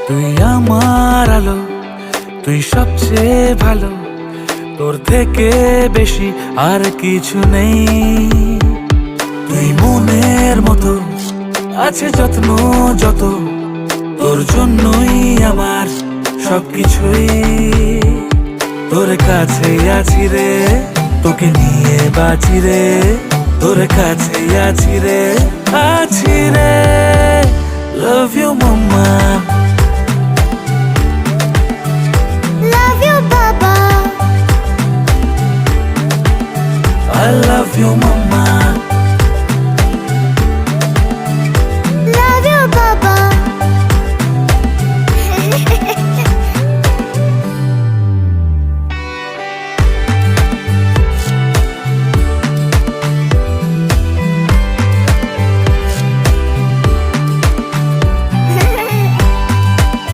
তুই আমার আলো, তুই সবচেয়ে ভালো, তোর থেকে বেশি আর কিছু নেই। তুই মনের মতো আছে যত্ন যত, তোর জন্যই আমার সবকিছুই। তোর কাছে আছি রে, তোকে নিয়ে বাঁচি রে, তোর কাছে আছি রে, আছি রে। Love you mamma.